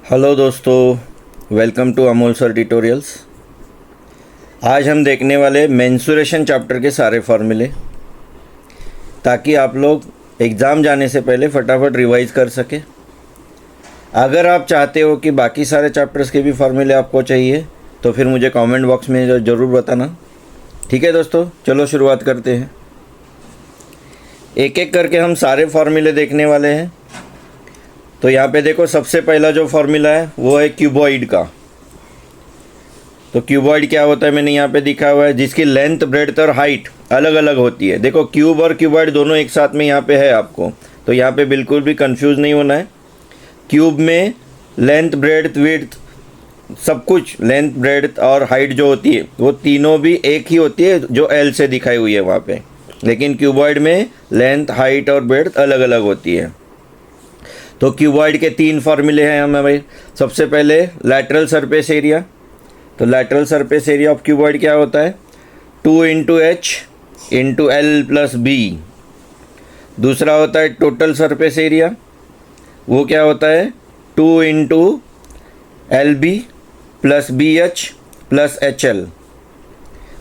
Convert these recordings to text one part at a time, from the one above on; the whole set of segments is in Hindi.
हेलो दोस्तों, welcome to Amol sir tutorials. आज हम देखने वाले मेंसुरेशन चैप्टर के सारे फॉर्मूले, ताकि आप लोग एग्ज़ाम जाने से पहले फटाफट रिवाइज कर सके। अगर आप चाहते हो कि बाकी सारे चैप्टर्स के भी फॉर्मूले आपको चाहिए तो फिर मुझे कमेंट बॉक्स में ज़रूर बताना। ठीक है दोस्तों, चलो शुरुआत करते हैं। एक एक करके हम सारे फॉर्मूले देखने वाले हैं। तो यहाँ पे देखो, सबसे पहला जो फॉर्मूला है वो है क्यूबॉइड का। तो क्यूबॉइड क्या होता है मैंने यहाँ पे दिखा हुआ है, जिसकी लेंथ, ब्रेड्थ और हाइट अलग अलग होती है। देखो, क्यूब और क्यूबॉइड दोनों एक साथ में यहाँ पे है आपको, तो यहाँ पे बिल्कुल भी कंफ्यूज नहीं होना है। क्यूब में लेंथ, ब्रेड्थ, विड्थ सब कुछ, लेंथ, ब्रेड्थ और हाइट जो होती है वो तीनों भी एक ही होती है, जो एल से दिखाई हुई है वहाँ पे। लेकिन क्यूबॉइड में लेंथ, हाइट और ब्रेड्थ अलग अलग होती है। तो क्यूबॉइड के तीन फॉर्मूले हैं हमें भाई। सबसे पहले लैटरल सरफेस एरिया। तो lateral surface area of cuboid क्या होता है, 2 into H into L plus B. दूसरा होता है टोटल सरफेस एरिया, वो क्या होता है 2 into L B plus B H plus H L.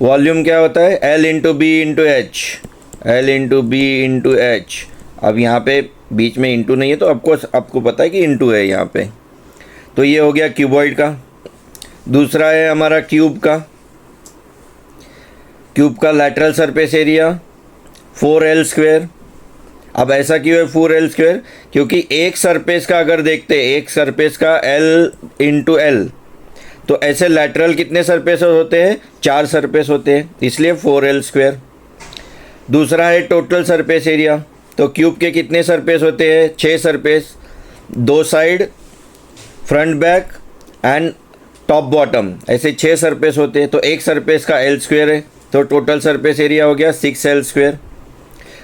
Volume क्या होता है L into B into H, L into B into H. अब यहाँ पे बीच में इंटू नहीं है तो आपको पता है कि इंटू है यहाँ पे। तो ये हो गया क्यूबॉइड का। दूसरा है हमारा क्यूब का। क्यूब का lateral surface area 4L square. अब ऐसा क्यों है 4L स्क्वायर, क्योंकि एक सरफेस का अगर देखते, एक सरफेस का L इंटू एल, तो ऐसे लैटरल कितने सरफेस होते हैं, 4 सरफेस होते हैं, इसलिए 4L स्क्वायर। दूसरा है टोटल सरफेस एरिया। तो क्यूब के कितने सरफेस होते हैं, 6 surface, 2 side, front back and top bottom, ऐसे 6 सरफेस होते हैं। तो एक सरफेस का L स्क्वायर है, तो टोटल सरफेस एरिया हो गया 6L square.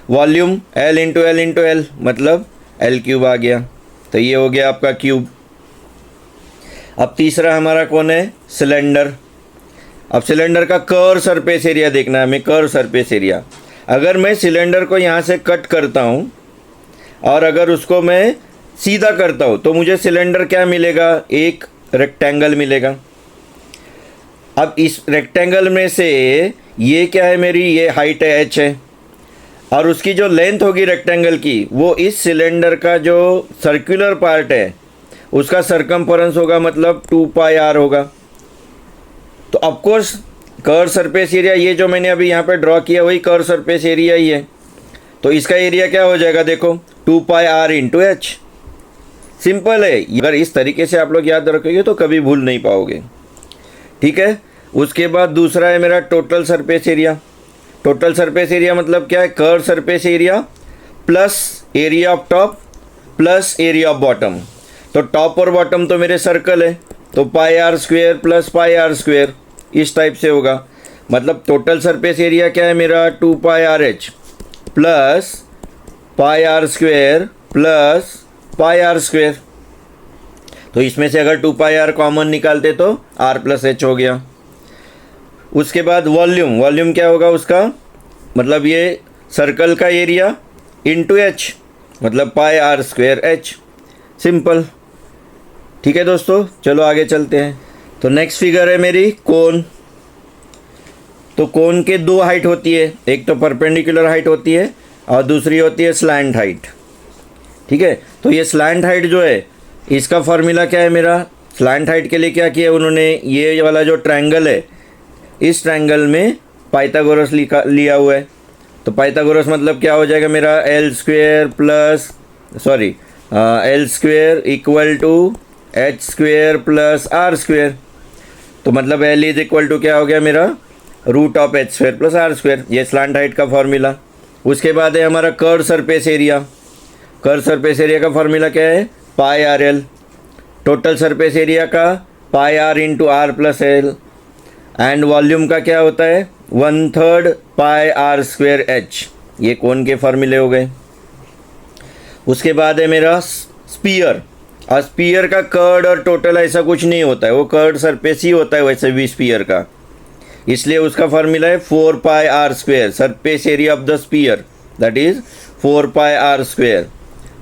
Volume L into L मतलब L क्यूब आ गया। तो ये हो गया आपका क्यूब। अब तीसरा हमारा कौन है, सिलेंडर। अब सिलेंडर का कर्व सरफेस एरिया देखना है हमें, कर्व सरफेस एरिया। अगर मैं सिलेंडर को यहाँ से कट करता हूँ और अगर उसको मैं सीधा करता हूँ तो मुझे सिलेंडर क्या मिलेगा, एक रेक्टेंगल मिलेगा। अब इस रेक्टेंगल में से ये क्या है मेरी, ये हाइट है h है, और उसकी जो लेंथ होगी रेक्टेंगल की वो इस सिलेंडर का जो सर्कुलर पार्ट है उसका सरकमफरेंस होगा, मतलब 2πr होगा। तो ऑफकोर्स कर्व सरफेस एरिया, ये जो मैंने अभी यहाँ पे ड्रॉ किया वही कर्व सरफेस एरिया ही है। तो इसका एरिया क्या हो जाएगा, देखो 2πr इंटू एच। सिंपल है, अगर इस तरीके से आप लोग याद रखोगे तो कभी भूल नहीं पाओगे। ठीक है। उसके बाद दूसरा है मेरा total surface area. Total surface area मतलब क्या है, curve surface area plus area of top plus area of bottom. तो टॉप और बॉटम तो मेरे सर्कल है, तो πr square plus πr square इस टाइप से होगा। मतलब टोटल सरफेस एरिया क्या है मेरा, 2πrh plus πr square plus πr square. तो इसमें से अगर 2πr कॉमन निकालते तो r प्लस h हो गया। उसके बाद वॉल्यूम, वॉल्यूम क्या होगा उसका, मतलब ये सर्कल का एरिया इंटू h, मतलब πr स्क्वेयर h। सिंपल। ठीक है दोस्तों, चलो आगे चलते हैं। तो नेक्स्ट फिगर है मेरी कोन। तो कोन के 2 हाइट होती है, एक तो परपेंडिकुलर हाइट होती है और दूसरी होती है स्लैंट हाइट। ठीक है। तो ये स्लैंट हाइट जो है इसका फॉर्मूला क्या है मेरा, स्लैंट हाइट के लिए क्या किया उन्होंने, ये वाला जो ट्रायंगल है इस ट्रायंगल में पाइथागोरस लिया हुआ है। तो पाइथागोरस मतलब क्या हो जाएगा मेरा, L square equal to h square plus r square. तो मतलब L इज इक्वल टू क्या हो गया मेरा, root of h square plus r square. ये स्लैंट हाइट का फॉर्मूला। उसके बाद है हमारा curve surface area. Curve surface area का फॉर्मूला क्या है, πrl। टोटल सरफेस एरिया का πr into r plus L. And volume का क्या होता है 1/3 πr स्क्वेयर h। ये कोन के फॉर्मूले हो गए। उसके बाद है मेरा स्पीयर। और स्पीयर का कर्ड और टोटल ऐसा कुछ नहीं होता है, वो कर्ड सरफेस ही होता है वैसे भी स्पीयर का, इसलिए उसका फॉर्मूला है 4πr square. Surface area of the spear that is 4πr square.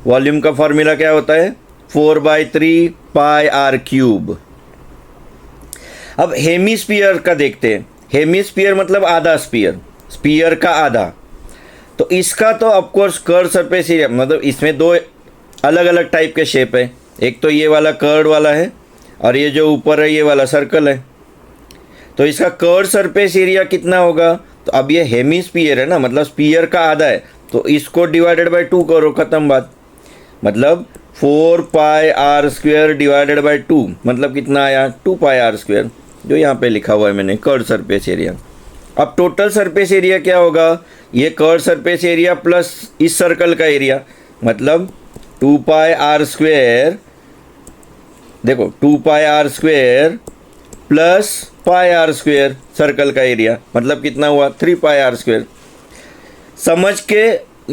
Volume का फॉर्मूला क्या होता है 4/3 पाई आर क्यूब। अब हेमीस्फीयर का देखते हैं। हेमीस्फीयर मतलब आधा स्फीयर, स्फीयर का आधा। तो इसका तो ऑफकोर्स कर्व सरफेस एरिया, मतलब इसमें दो अलग अलग टाइप के शेप है। एक तो ये वाला कर्व वाला है और ये जो ऊपर है ये वाला सर्कल है। तो इसका कर्व सरफेस एरिया कितना होगा? तो अब ये हेमीस्फीयर है ना, मतलब स्फीयर का आधा है, तो इसको डिवाइडेड बाय 2 करो, ख़त्म बात। मतलब 4 पाई आर स्क्वेयर डिवाइडेड बाय 2, मतलब कितना आया? 2 पाई आर स्क्वेयर, जो यहाँ पे लिखा हुआ है मैंने, कर्व सरफेस एरिया। अब टोटल सरफेस एरिया क्या होगा? ये कर्व सरफेस एरिया प्लस इस सर्कल का एरिया, मतलब 2 पाई आर स्क्वेयर, देखो 2 pi are square plus pi are square circle का एरिया, मतलब कितना हुआ? 3 पाई आर स्क्वेयर। समझ के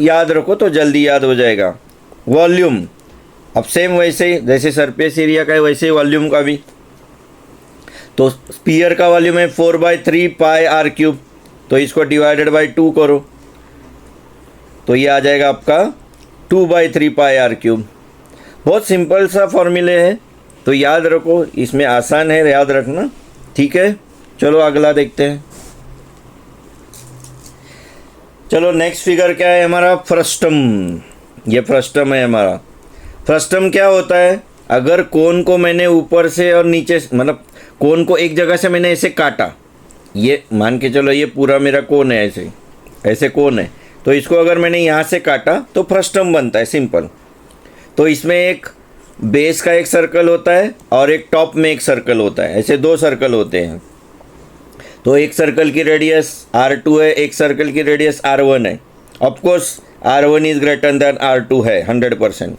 याद रखो तो जल्दी याद हो जाएगा। वॉल्यूम, अब सेम वैसे ही जैसे सरफेस एरिया का है वैसे ही वॉल्यूम का भी। तो स्फीयर का वॉल्यूम है 4/3 पाई आर क्यूब, तो इसको डिवाइडेड बाय 2 करो, तो ये आ जाएगा आपका 2/3 पाई आर क्यूब। बहुत सिंपल सा फॉर्मूले है, तो याद रखो, इसमें आसान है याद रखना, ठीक है। चलो अगला देखते हैं। चलो नेक्स्ट फिगर क्या है हमारा? फ्रस्टम। ये फ्रस्टम है हमारा। फ्रस्टम क्या होता है? अगर कोन को मैंने ऊपर से और नीचे, मतलब कोन को एक जगह से मैंने ऐसे काटा, ये मान के चलो ये पूरा मेरा कोन है, ऐसे ऐसे कोन है, तो इसको अगर मैंने यहाँ से काटा तो फ्रस्टम बनता है, सिंपल। तो इसमें एक बेस का एक सर्कल होता है और एक टॉप में एक सर्कल होता है, ऐसे 2 सर्कल होते हैं। तो एक सर्कल की रेडियस R2 है, एक सर्कल की रेडियस R1 है। Of course R1 is greater than R2 है 100%।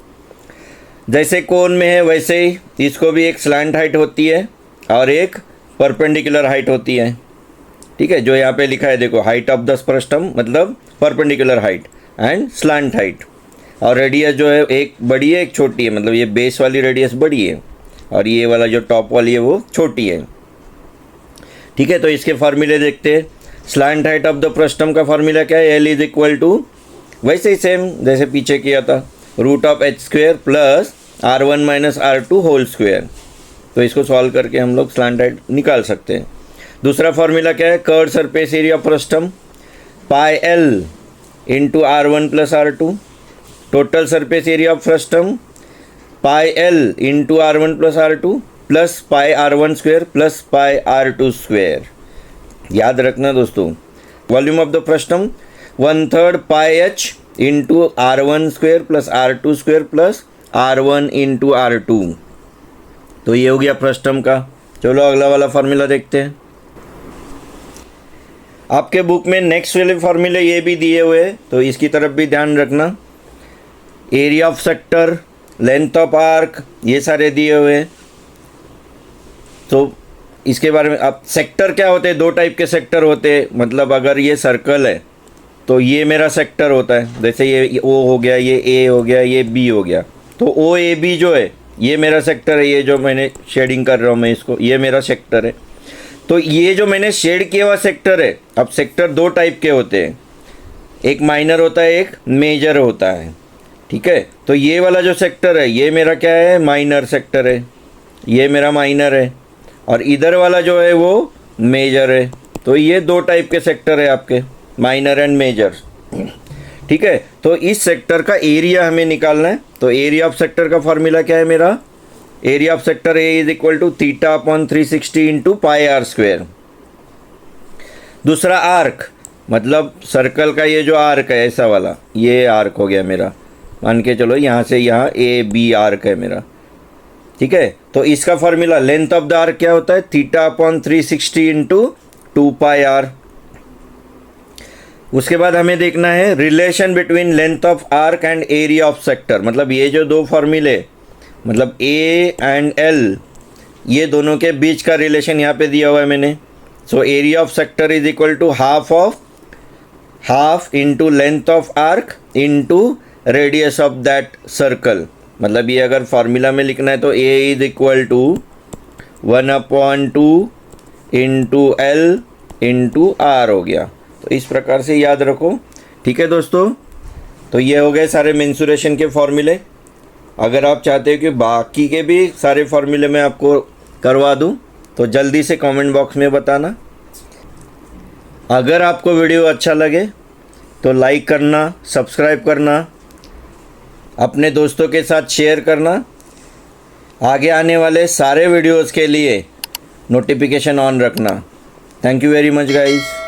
जैसे कोन में है वैसे ही इसको भी एक स्लैंट हाइट होती है और एक परपेंडिकुलर हाइट होती है, ठीक है। जो यहाँ पे लिखा है देखो, हाइट ऑफ द फ्रस्टम मतलब perpendicular height and slant height. और रेडियस जो है एक बड़ी है एक छोटी है, मतलब ये बेस वाली रेडियस बड़ी है और ये वाला जो टॉप वाली है वो छोटी है, ठीक है। तो इसके फार्मूले देखते हैं। Slant height of the frustum का फार्मूला क्या है? L इज इक्वल टू, वैसे ही सेम जैसे पीछे किया था, root of h square plus R1 minus R2 whole square. तो इसको सॉल्व करके हम लोग स्लैंट हाइट निकाल सकते हैं। दूसरा फार्मूला क्या है? Curve surface area frustum pi L into R1 plus R2। Total surface area of frustum pi L into R1 plus R2 plus pi R1 square plus pi R2 square. याद रखना दोस्तों। Volume of the frustum 1/3 pi H into R1 square plus R2 square plus R1 into R2। तो ये हो गया फ्रस्टम का। चलो अगला वाला फार्मूला देखते हैं। आपके बुक में नेक्स्ट वाले फार्मूले ये भी दिए हुए हैं, तो इसकी तरफ भी ध्यान रखना। Area of sector, length of arc, ये सारे दिए हुए हैं। तो इसके बारे में, अब सेक्टर क्या होते हैं? 2 टाइप के सेक्टर होते हैं। मतलब अगर ये सर्कल है तो ये मेरा सेक्टर होता है, जैसे ये O हो गया, ये A हो गया, ये B हो गया। तो OAB जो है ये मेरा सेक्टर है, ये जो मैंने शेडिंग कर रहा हूँ मैं इसको, ये मेरा सेक्टर है। तो ये जो मैंने शेड किया हुआ सेक्टर है, अब सेक्टर 2 टाइप के होते हैं, एक माइनर होता है एक मेजर होता है, ठीक है। तो ये वाला जो सेक्टर है ये मेरा क्या है? माइनर सेक्टर है, ये मेरा माइनर है, और इधर वाला जो है वो मेजर है। तो ये 2 टाइप के सेक्टर है आपके, माइनर एंड मेजर, ठीक है। तो इस सेक्टर का एरिया हमें निकालना है। तो एरिया ऑफ सेक्टर का फॉर्मूला क्या है मेरा? Area of sector A is equal to theta upon 360 into pi are square. दूसरा आर्क, मतलब सर्कल का ये जो आर्क है ऐसा वाला, ये आर्क हो गया मेरा, मान के चलो यहाँ से यहाँ AB आर्क है मेरा, ठीक है। तो इसका formula length of the arc क्या होता है? Theta upon 360 into 2 pi R. उसके बाद हमें देखना है relation between length of arc and area of sector. मतलब ये जो 2 फॉर्मूले, मतलब A एंड L, ये दोनों के बीच का रिलेशन यहाँ पे दिया हुआ है मैंने। So area of sector is equal to half into length of arc into radius of that circle. मतलब ये अगर फार्मूला में लिखना है तो A is equal to 1/2 into L into R हो गया। तो इस प्रकार से याद रखो, ठीक है दोस्तों। तो ये हो गए सारे मेंसुरेशन के फॉर्मूले। अगर आप चाहते हो कि बाकी के भी सारे फार्मूले मैं आपको करवा दूं तो जल्दी से कमेंट बॉक्स में बताना। अगर आपको वीडियो अच्छा लगे तो लाइक करना, सब्सक्राइब करना, अपने दोस्तों के साथ शेयर करना। आगे आने वाले सारे वीडियोस के लिए नोटिफिकेशन ऑन रखना। Thank you very much guys.